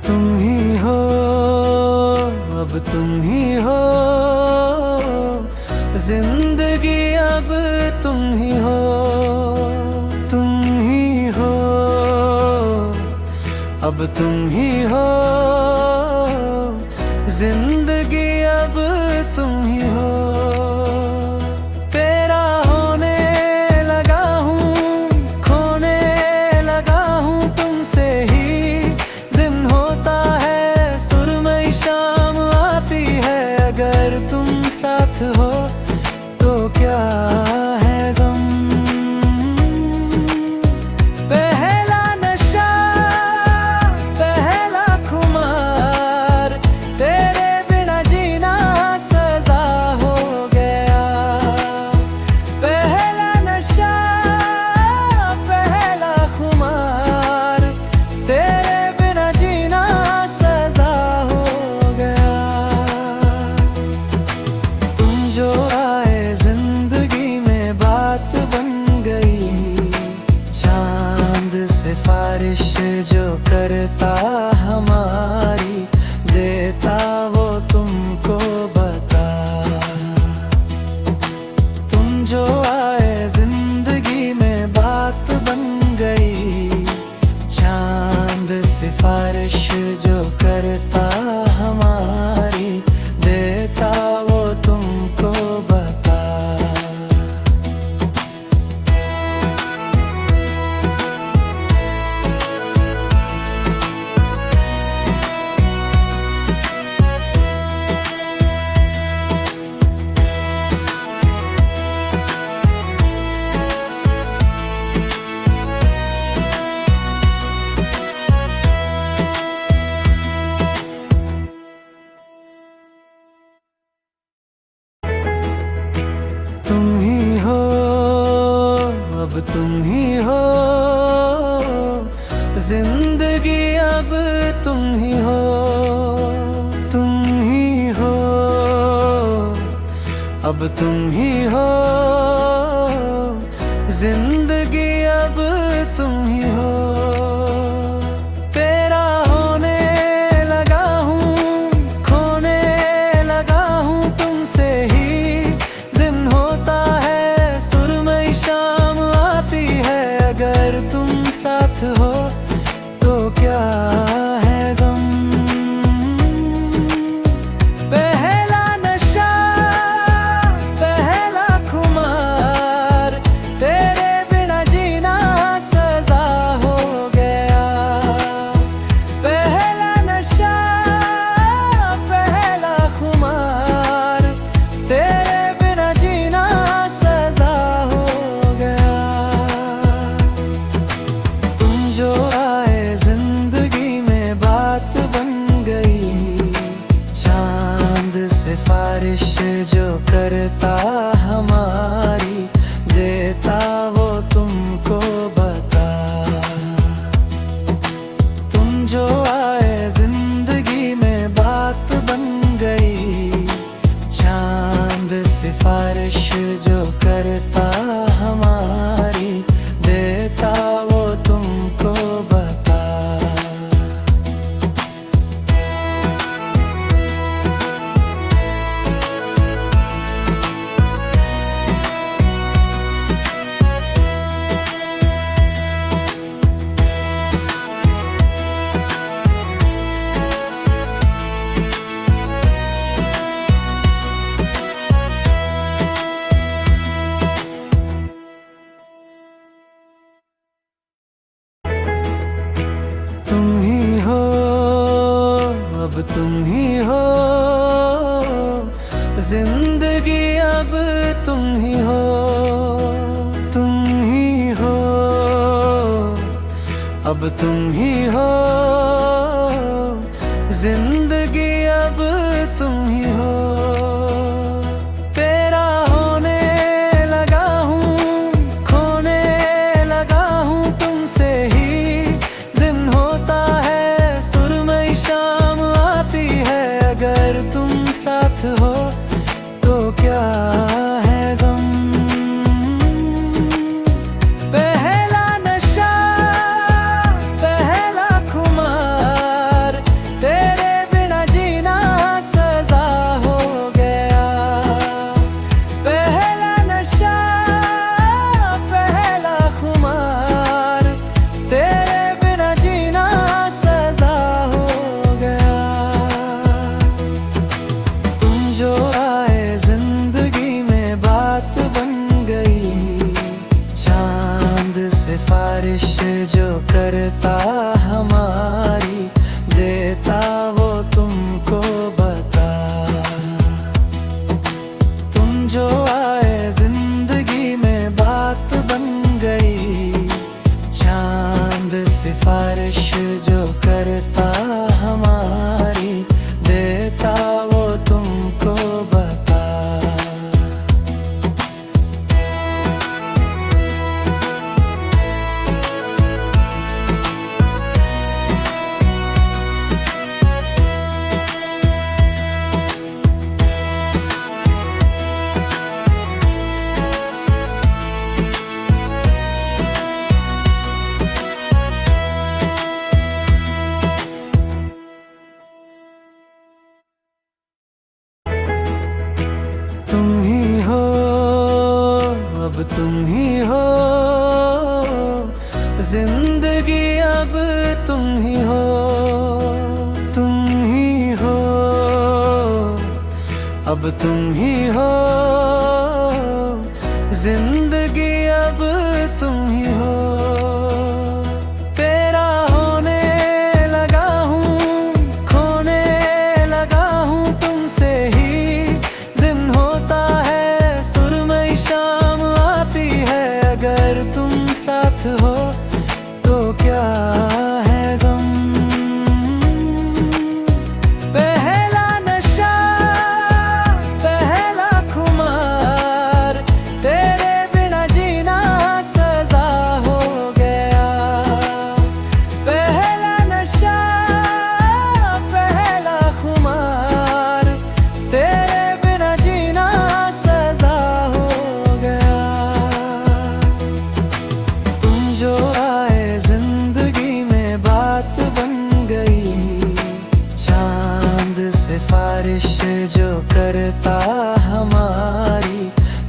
तुम ही हो, अब तुम ही हो, जिंदगी अब तुम ही हो। तुम ही हो, अब तुम ही हो, जिंदगी अब तुम ही हो। तेरा होने लगा हूँ, खोने लगा हूँ तुमसे ही। दिन होता है सुरमई, शाम आती है, अगर तुम साथ हो तो क्या है गम। पहला नशा, पहला खुमार, तेरे बिना जीना सजा हो गया। पहला नशा, पहला खुमार, तेरे बिना जीना सजा हो गया। तुम जो आए जिंदगी में बात बन गई, चांद सिफारिश जो करता हमारी, देता वो तुमको बता। तुम जो आए जिंदगी में बात बन गई, चांद सिफारिश जो करता हमारी, देता वो तुमको बता। तुम ही हो, अब तुम ही हो, जिंदगी अब तुम ही हो। तुम ही हो, अब तुम ही हो, जिंदगी अब तुम ही हो। तेरा होने लगा हूँ, खोने लगा हूँ तुमसे ही। दिन होता है सुरमई, शाम आती है, अगर तुम साथ हो तो क्या है गम। पहला नशा, पहला खुमार, तेरे बिना जीना सजा हो गया। पहला नशा, पहला खुमार, तेरे बिना जीना सजा हो गया। तुम जो आए जिंदगी में बात बन गई, चांद सिफारिश जो करता हमारी, देता वो तुमको बता। तुम जो आए जिंदगी में बात बन गई, चांद सिफारिश जो करता हमारी, देता वो तुमको बता। तुम ही हो, अब तुम ही हो, जिंदगी अब तुम ही हो। तुम ही हो, अब तुम ही हो, जिंदगी अब तुम ही हो। तेरा होने लगा हूँ, खोने लगा हूँ तुमसे ही। दिन होता है सुरमई, शाम आती है, अगर तुम साथ हो तो क्या है गम। पहला नशा, पहला खुमार, अब तुम ही हो जिंदगी, अब तुम ही हो। तेरा होने लगा हूँ, खोने लगा हूँ तुमसे ही। दिन होता है सुरमई, शाम आती है, अगर तुम साथ हो तो क्या है गम। पहला नशा, पहला खुमार, तेरे बिना जीना सजा हो गया। पहला नशा, पहला खुमार, तेरे बिना जीना सजा हो गया। तुम जो आए जिंदगी में बात बन गई, चांद सिफारिश जो करता हमारी,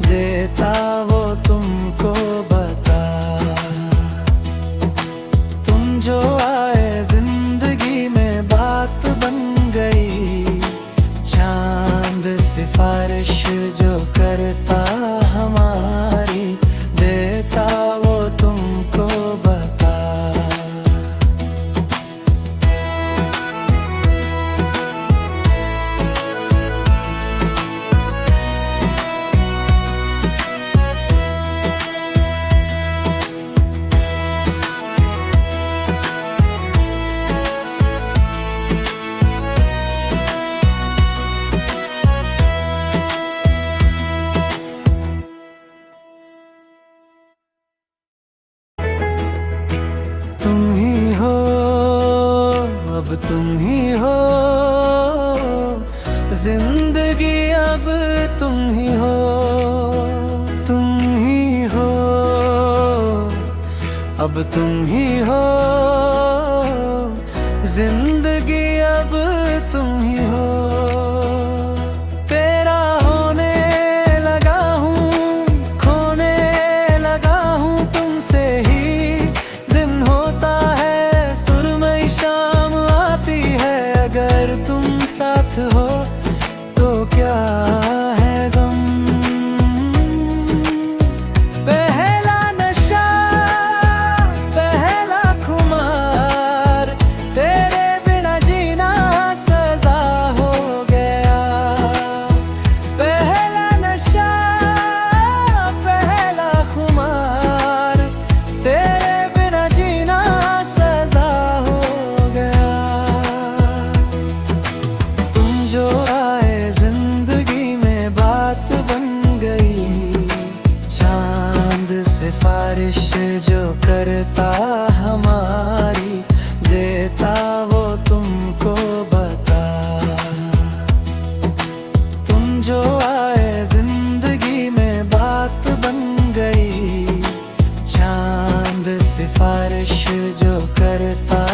देता वो तुमको बता। तुम जो आए जिंदगी में बात बन गई, चांद सिफारिश जो करता हमारी, देता वो तुमको बता। तुम ही हो, अब तुम ही हो जिंदगी, अब तुम ही हो। तुम ही हो, अब तुम ही हो जिंदगी, अब तुम ही हो। तेरा होने लगा हूँ, खोने लगा हूँ तुमसे ही। दिन होता है सुरमई, शाम आती है, अगर तुम साथ हो तो क्या है गम। पहला नशा, पहला खुमार, तेरे बिना जीना सजा हो गया। पहला नशा, पहला खुमार, तेरे बिना जीना सजा हो गया। तुम जो आए जिंदगी में बात बन गई, चांद सिफारिश जो करता हमारी, देता वो तुमको बता। तुम जो आए जिंदगी में बात बन गई, चांद सिफारिश जो करता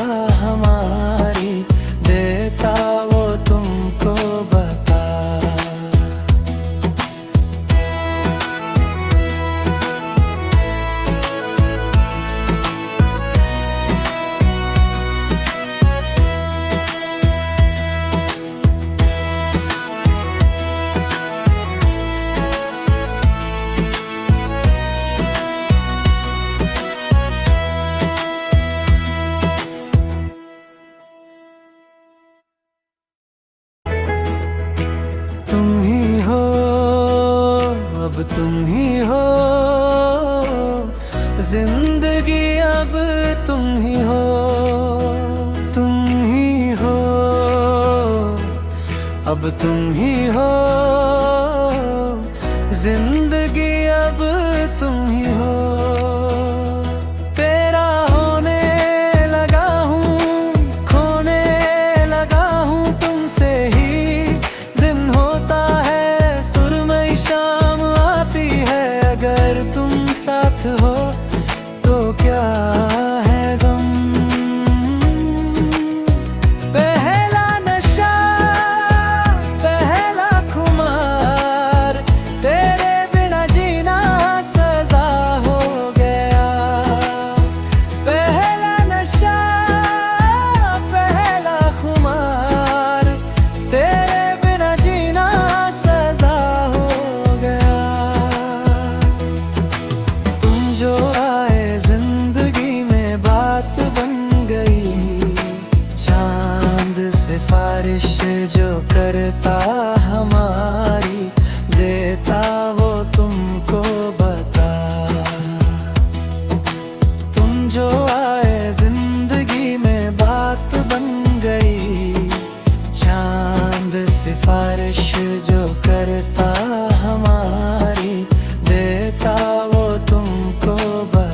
हमारी, देता वो तुमको बता। तुम ही हो, अब तुम ही हो जिंदगी, अब तुम ही हो। तुम ही हो, अब तुम ही हो जिंदगी, अब तुम ही हो। तेरा होने लगा हूँ, खोने लगा हूँ तुमसे ही। दिन होता है सुरमई, शाम आती है, अगर तुम साथ हो तो क्या है गम। पहला नशा, पहला खुमार, तेरे बिना सिफारिश जो करता हमारी, देता वो तुमको बता। तुम जो आए जिंदगी में बात बन गई, चांद सिफारिश जो करता हमारी, देता वो तुमको बता।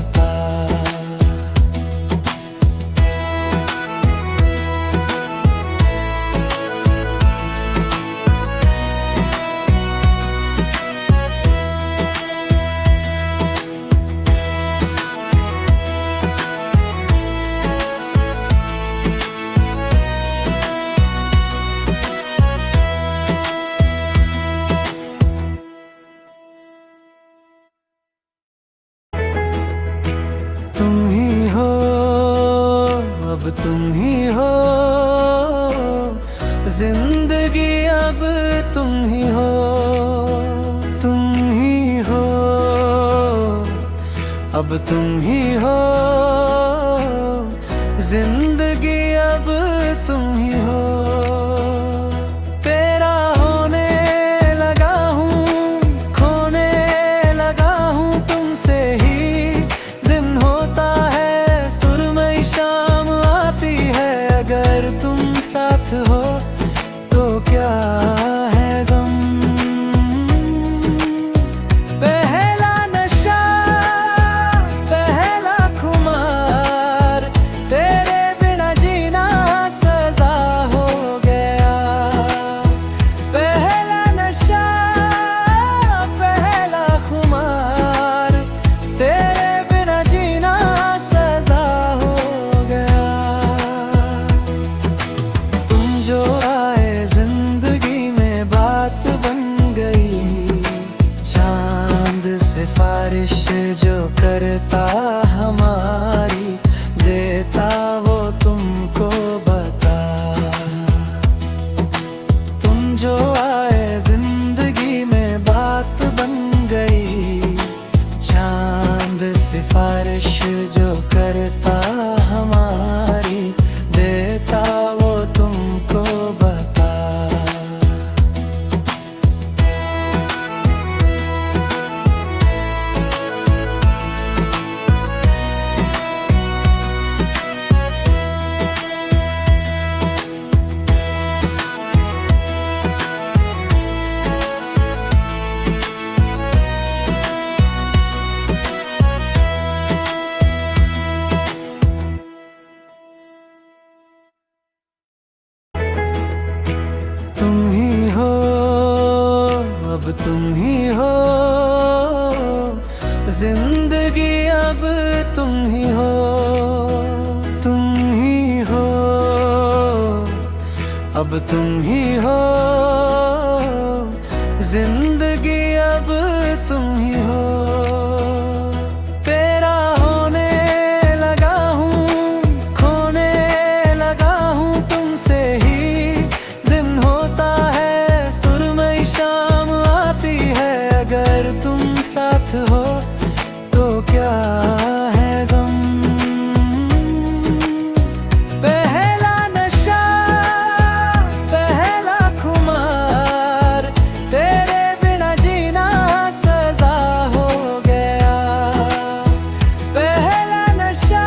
तुम ही हो, अब तुम ही हो, जिंदगी अब तुम ही हो। तुम ही हो, अब तुम ही हो, जिंदगी अब तुम ही हो। तेरा होने लगा हूँ, खोने लगा हूँ तुमसे ही। दिन होता है सुरमई, शाम आती है, अगर तुम साथ हो तो क्या है गम। पहला नशा, पहला खुमार, तेरे बिना जीना सजा हो गया। पहला नशा, पहला खुमार, तेरे बिना जीना सजा हो गया। तुम जो आए जिंदगी में बात बन गई, चांद सिफारिश जो करता हमारी, देता वो तुमको बता। तुम जो आए जिंदगी में बात बन गई, चांद सिफारिश जो करता हमारी, देता वो तुमको बता। तुम ही हो, अब तुम ही हो, जिंदगी अब तुम ही हो। तुम ही हो, अब तुम ही हो, जिंदगी अब तुम ही हो। तेरा होने लगा हूँ, खोने लगा हूँ तुमसे ही। दिन होता है सुरमई, शाम आती है, अगर तुम साथ हो तो क्या है गम। पहला नशा, पहला खुमार, तेरे बिना जीना सजा हो गया। पहला नशा,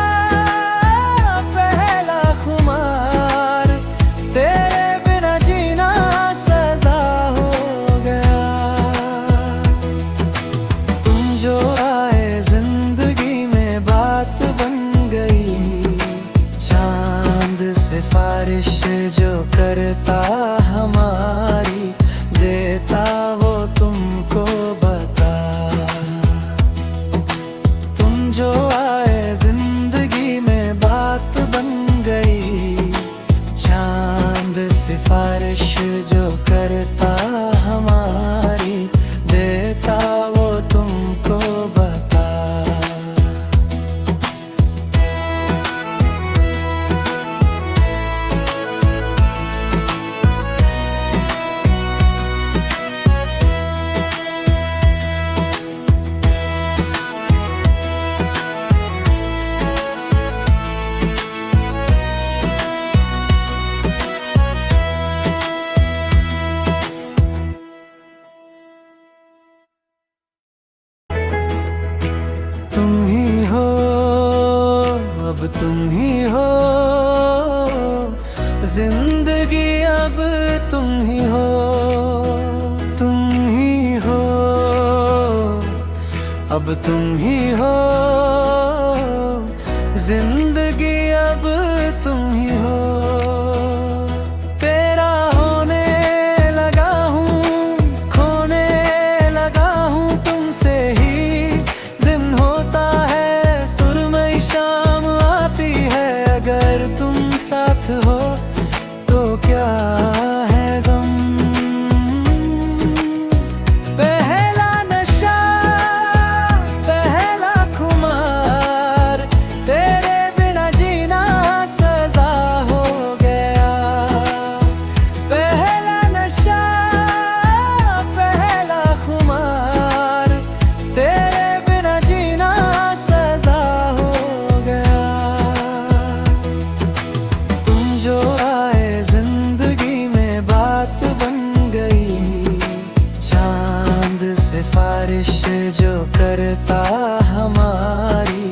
पहला खुमार, तेरे बिना जीना सजा हो गया। तुम जो आए जिंदगी में बात बन गई, चांद सिफारिश जो करता हमारी, देता वो तुमको बता। तुम जो आए जिंदगी में बात बन गई, चांद सिफारिश जो करता हमारी, देता वो तुमको बता। जिंदगी अब तुम ही हो, तुम ही हो, अब तुम ही हो, जिंदगी अब तुम ही हो। तेरा होने लगा हूँ, खोने लगा हूँ तुमसे ही। दिन होता है सुरमई शाम आती है, अगर तुम साथ हो तो क्या है गम। पहला नशा पहला खुमार, तेरे बिना जीना सजा हो गया। पहला नशा पहला खुमार, तेरे बिना जीना सजा हो गया। तुम जो आए जिंदगी में बात बन गई, चांद सिफारिश जो करता हमारी,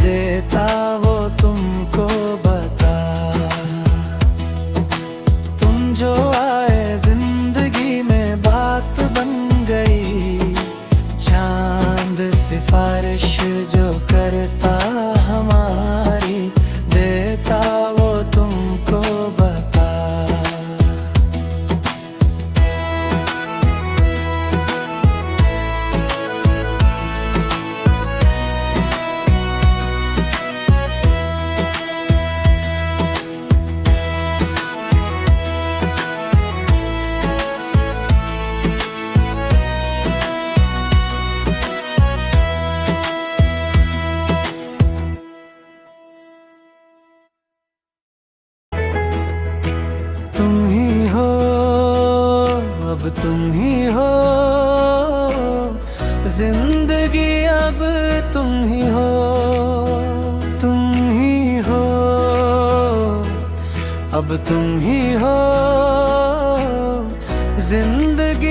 देता वो तुमको बता। तुम जो आए जिंदगी में बात बन गई, चांद सिफारिश जो करता हमारी, देता वो तुमको बता। तुम ही हो, अब तुम ही हो, जिंदगी अब तुम ही हो, तुम ही हो, अब तुम ही हो, जिंदगी